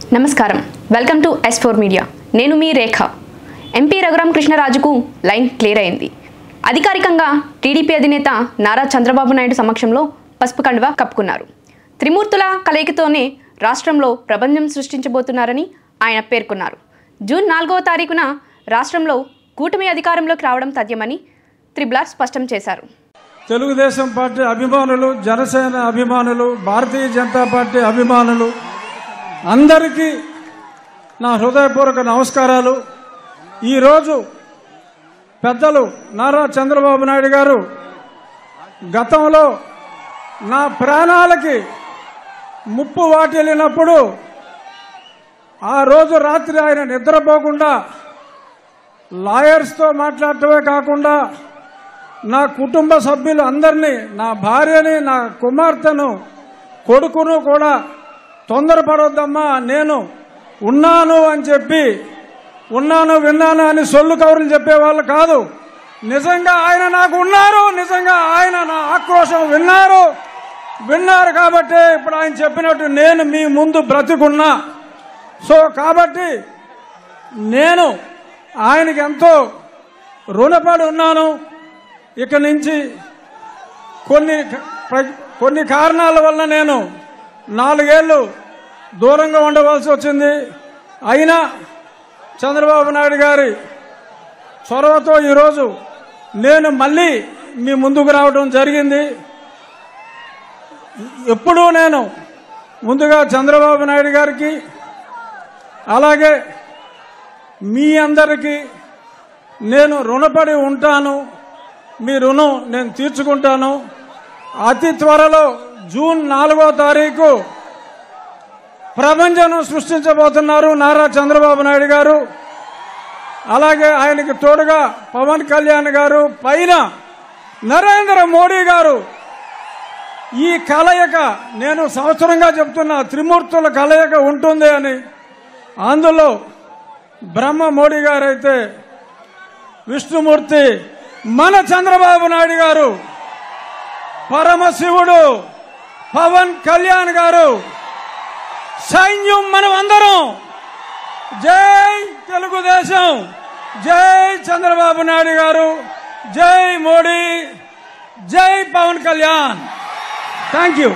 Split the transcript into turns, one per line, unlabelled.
నమస్కారం welcome to S4 media నేను మీ రేఖ MP Raghurama కృష్ణరాజుకు line clear అయింది అధికారికంగా టీడీపీ అధినేత నారా చంద్రబాబు నాయుడు సమక్షంలో పసుపు కండువా కప్పుకున్నారు త్రిమూర్తుల కలయికతోనే రాష్ట్రంలో ప్రబంధం సృష్టించబోతున్నారని ఆయన పేర్కొన్నారు జూన్ 4వ తారీఖున రాష్ట్రంలో కూటమి అధికారంలోకి రావడం తథ్యమని త్రిబుల్ స్పష్టం చేశారు
తెలుగుదేశం పార్టీ అభిమానులు జనసేన అభిమానులు భారతీయ జనతా పార్టీ అభిమానులు అందరికీ నా హృదయపూర్వక నమస్కారాలు ఈరోజు పెద్దలు నారా చంద్రబాబు నాయుడు గారు గతంలో నా ప్రాణాలకి ముప్పు వాటిల్లినప్పుడు ఆ రోజు రాత్రి ఆయన నిద్రపోకుండా లాయర్స్తో మాట్లాడటమే కాకుండా నా కుటుంబ సభ్యులు అందరినీ నా భార్యని నా కుమార్తెను కొడుకును కూడా తొందరపడొద్దమ్మా నేను ఉన్నాను అని చెప్పి ఉన్నాను విన్నాను అని సొల్లు కబుర్లు చెప్పేవాళ్ళు కాదు నిజంగా ఆయన నాకు ఉన్నారు నిజంగా ఆయన నా ఆక్రోశం విన్నారు కాబట్టి ఇప్పుడు ఆయన చెప్పినట్టు నేను మీ ముందు బ్రతికున్నా సో కాబట్టి నేను ఆయనకి ఎంతో రుణపడి ఉన్నాను ఇక నుంచి కొన్ని కారణాల వల్ల నేను 4 ఏళ్లు దూరంగా ఉండవలసి వచ్చింది అయినా చంద్రబాబు నాయుడు గారి చొరవతో ఈరోజు నేను మళ్ళీ మీ ముందుకు రావడం జరిగింది ఎప్పుడూ నేను ముందుగా చంద్రబాబు నాయుడు గారికి అలాగే మీ అందరికీ నేను రుణపడి ఉంటాను మీ రుణం నేను తీర్చుకుంటాను అతి త్వరలో జూన్ 4వ తారీఖు ప్రపంచం సృష్టించబోతున్నారు నారా చంద్రబాబు నాయుడు గారు అలాగే ఆయనకి తోడుగా పవన్ కళ్యాణ్ గారు పైన నరేంద్ర మోడీ గారు ఈ కలయిక నేను సంవత్సరంగా చెప్తున్నా త్రిమూర్తుల కలయిక ఉంటుంది అని అందులో బ్రహ్మ మోడీ గారు అయితే విష్ణుమూర్తి మన చంద్రబాబు నాయుడు గారు పరమశివుడు పవన్ కళ్యాణ్ గారు సైన్యం మనం అందరం జై తెలుగుదేశం జై చంద్రబాబు నాయుడు గారు జై మోడీ జై పవన్ కళ్యాణ్ థ్యాంక్ యూ